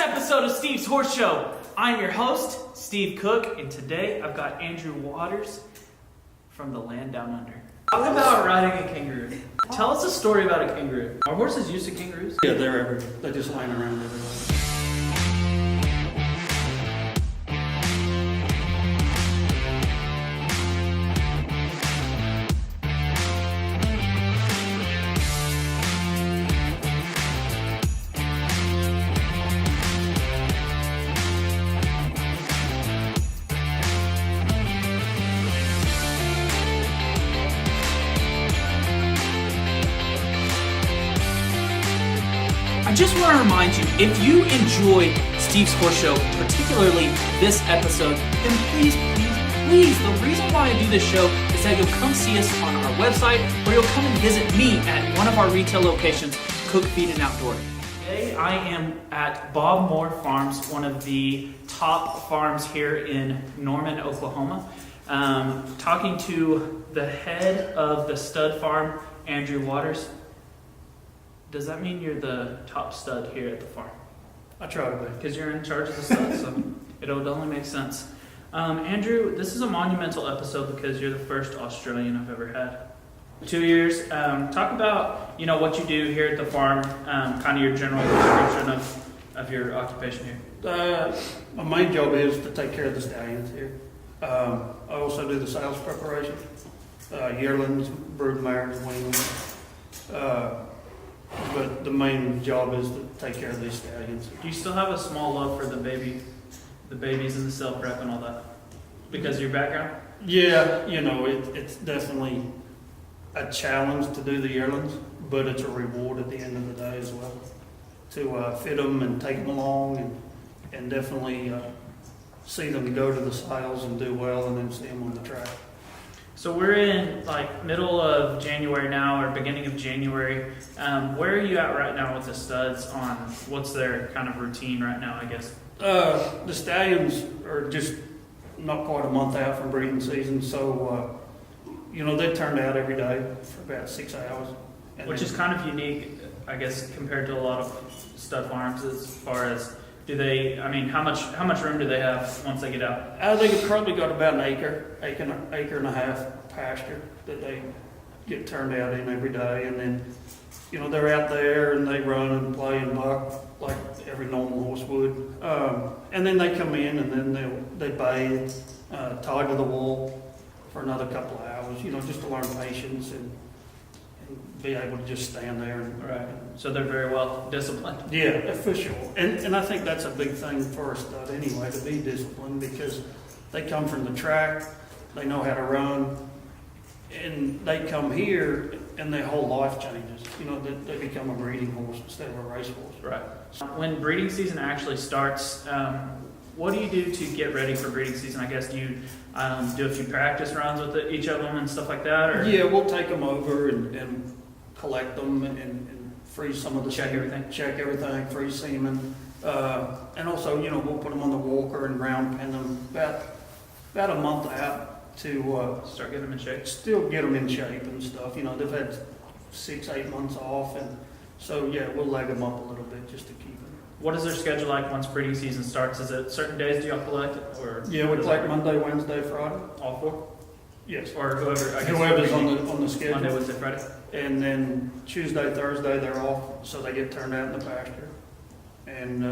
episode of Steve's Horse Show. I'm your host, Steve Cook, and today I've got Andrew Waters from the land down under. Talk about riding a kangaroo. Tell us a story about a kangaroo. Are horses used to kangaroos? Yeah, they're everywhere. They're just lying around everywhere. I just want to remind you, if you enjoyed Steve's Horse Show, particularly this episode, then please, the reason why I do this show is that you'll come see us on our website, or you'll come and visit me at one of our retail locations, Cook Feed and Outdoor. Today I am at Bob Moore Farms, one of the top farms here in Norman, Oklahoma, talking to the head of the stud farm, Andrew Waters. Does that mean you're the top stud here at the farm? I try to be. Because you're in charge of the studs, so it would only make sense. Andrew, this is a monumental episode because you're the first Australian I've ever had. 2 years. Talk about what you do here at the farm, kind of your general description of your occupation here. My main job is to take care of the stallions here. I also do the sales preparation, yearlings, brood mares, weanlings. But the main job is to take care of these stallions. Do you still have a small love for the babies and the cell prep and all that? Because of your background? Yeah, it's definitely a challenge to do the yearlings, but it's a reward at the end of the day as well. To fit them and take them along and definitely see them go to the sales and do well and then see them on the track. So we're in middle of January now, or beginning of January. Where are you at right now with the studs on what's their kind of routine right now, I guess? The stallions are just not quite a month out from breeding season, so they turned out every day for about 6 hours. Which is kind of unique, I guess, compared to a lot of stud farms as far as how much room do they have once they get out? They've probably got about an acre and a half pasture that they get turned out in every day, and then they're out there and they run and play and buck like every normal horse would, and then they come in and then they bathe, tied to the wall for another couple of hours, just to learn patience and be able to just stand there. Right. So they're very well disciplined. Yeah, official. And I think that's a big thing for a stud anyway, to be disciplined, because they come from the track, they know how to run, and they come here and their whole life changes. They become a breeding horse instead of a race horse. Right. When breeding season actually starts, what do you do to get ready for breeding season? I guess do you do a few practice runs with each of them and stuff like that? Or? Yeah, we'll take them over and collect them and freeze some of the check everything, freeze semen, and also we'll put them on the walker and ground pen them about a month out to start getting them in shape. Still get them in shape and stuff. They've had 6-8 months off, and so we'll leg them up a little bit just to keep them. What is their schedule like once breeding season starts? Is it certain days do y'all collect it, or we collect Monday, Wednesday, Friday. All 4? Yes. Or whoever. I guess whoever's on the schedule. Monday, Wednesday, Friday. And then Tuesday, Thursday they're off, so they get turned out in the pasture and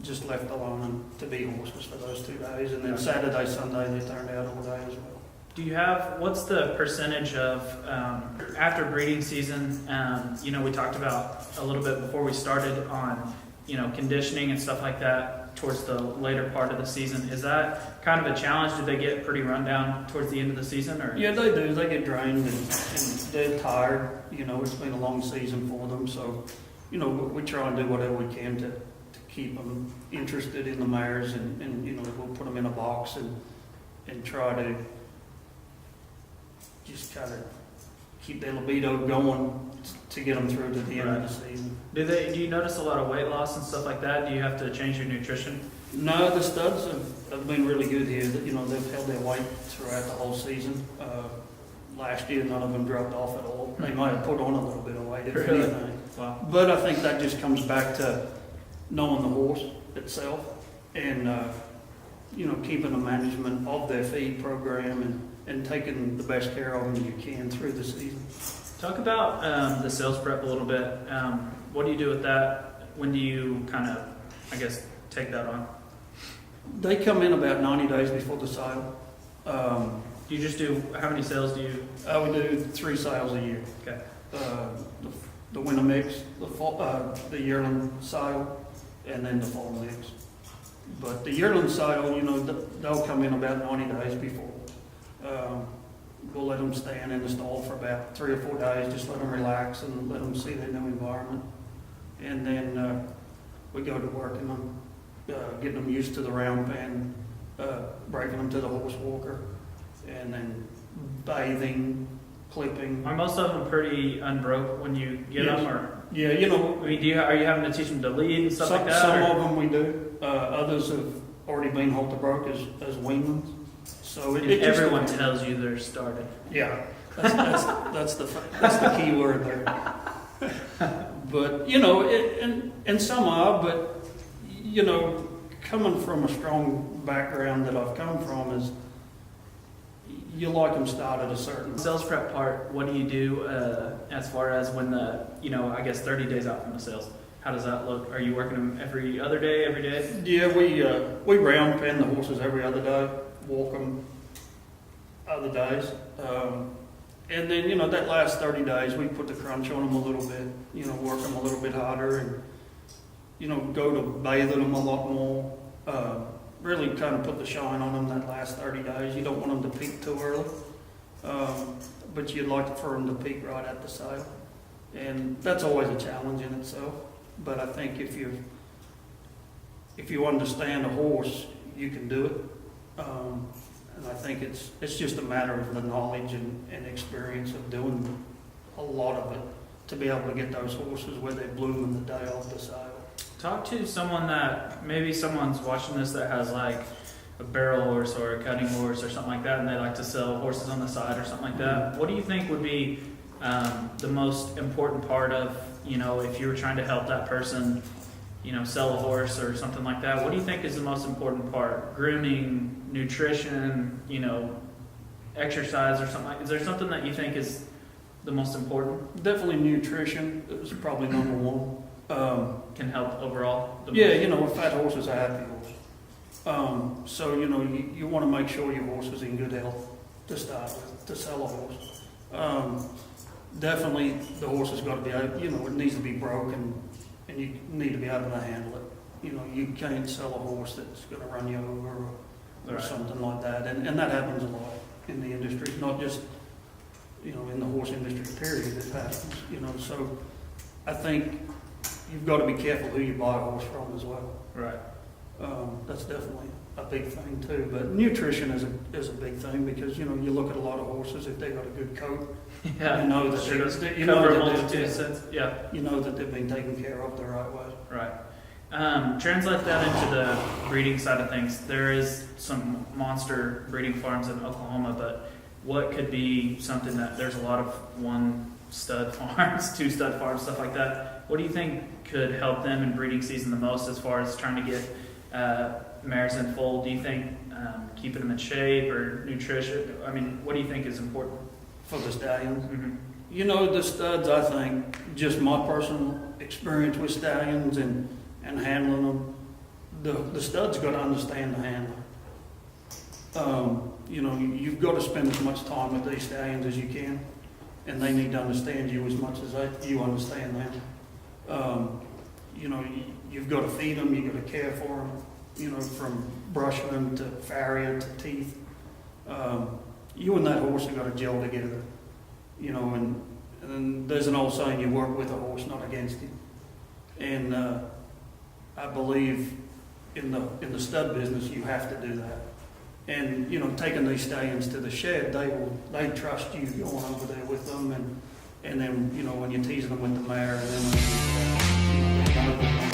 just left alone to be horses for those 2 days. And then Saturday, Sunday they turned out all day as well. Do you have, what's the percentage of, after breeding season, we talked about a little bit before we started on, conditioning and stuff like that towards the later part of the season. Is that kind of a challenge? Do they get pretty run down towards the end of the season? Or? Yeah, they do. They get drained and they're tired. It's been a long season for them. So, we try and do whatever we can to keep them interested in the mares, and we'll put them in a box and try to just kind of keep their libido going to get them through to the end of the season. Do you notice a lot of weight loss and stuff like that? Do you have to change your nutrition? No, the studs have been really good here. They've held their weight throughout the whole season. Last year, none of them dropped off at all. They might have put on a little bit of weight, if anything. Wow. But I think that just comes back to knowing the horse itself and, keeping the management of their feed program and taking the best care of them you can through the season. Talk about the sales prep a little bit. What do you do with that? When do you kind of, I guess, take that on? They come in about 90 days before the sale. Do you just do, how many sales do you? We do 3 sales a year. Okay. The winter mix, the yearling sale, and then the fall mix. But the yearling sale, they'll come in about 90 days before. We'll let them stand in the stall for about 3 or 4 days, just let them relax and let them see their new environment. And then we go to working them, getting them used to the round pen, breaking them to the horse walker, and then bathing, clipping. Are most of them pretty unbroke when you get Yes. them? Or, Yeah, I mean, are you having to teach them to lead and stuff like that? some or? of them we do. Others have already been halter broke as weanlings. So it just Everyone depends. tells you they're started. Yeah, that's the key word there. But and some are, but coming from a strong background that I've come from is you like them start at a certain. Sales prep part, what do you do as far as when I guess 30 days out from the sales? How does that look? Are you working them every other day, every day? Yeah, we round pen the horses every other day, walk them other days. And then, that last 30 days, we put the crunch on them a little bit, work them a little bit harder and, go to bathing them a lot more. Really kind of put the shine on them that last 30 days. You don't want them to peak too early, but you'd like for them to peak right at the sale. And that's always a challenge in itself. But I think if you understand a horse, you can do it. And I think it's just a matter of the knowledge and experience of doing a lot of it to be able to get those horses where they bloom in the day of the sale. Talk to someone that, maybe someone's watching this that has like a barrel horse or a cutting horse or something like that, and they like to sell horses on the side or something like that. What do you think would be the most important part of, if you were trying to help that person, sell a horse or something like that? What do you think is the most important part? Grooming, nutrition, exercise or something like? Is there something that you think is the most important? Definitely nutrition is probably number one. Can help overall? Yeah, a fat horse is a happy horse. So, you want to make sure your horse is in good health to start with, to sell a horse. Definitely the horse has got to be, it needs to be broken and you need to be able to handle it. You can't sell a horse that's going to run you over or Right. something like that. And that happens a lot in the industry, not just, in the horse industry period, it happens, So I think you've got to be careful who you buy a horse from as well. Right. That's definitely a big thing too. But nutrition is a big thing because, you look at a lot of horses, if they've got a good coat, Yeah. you know that Sure does you cover know a that multitude of sense. Yeah. you know that they've been taken care of the right way. Right. Translate that into the breeding side of things. There is some monster breeding farms in Oklahoma, but what could be something that there's a lot of 1 stud farms, 2 stud farms, stuff like that. What do you think could help them in breeding season the most as far as trying to get mares in foal? Do you think keeping them in shape or nutrition? I mean, what do you think is important? For the stallions. Mm-hmm. The studs, I think, just my personal experience with stallions and handling them, the stud's got to understand the handler. You've got to spend as much time with these stallions as you can, and they need to understand you as much as you understand them. You've got to feed them, you've got to care for them, from brushing them to farrier to teeth. You and that horse have got to gel together, and there's an old saying, you work with a horse, not against him. And I believe in the stud business, you have to do that. And, taking these stallions to the shed, they trust you going over there with them, and then, when you're teasing them with the mare, and then when they know they're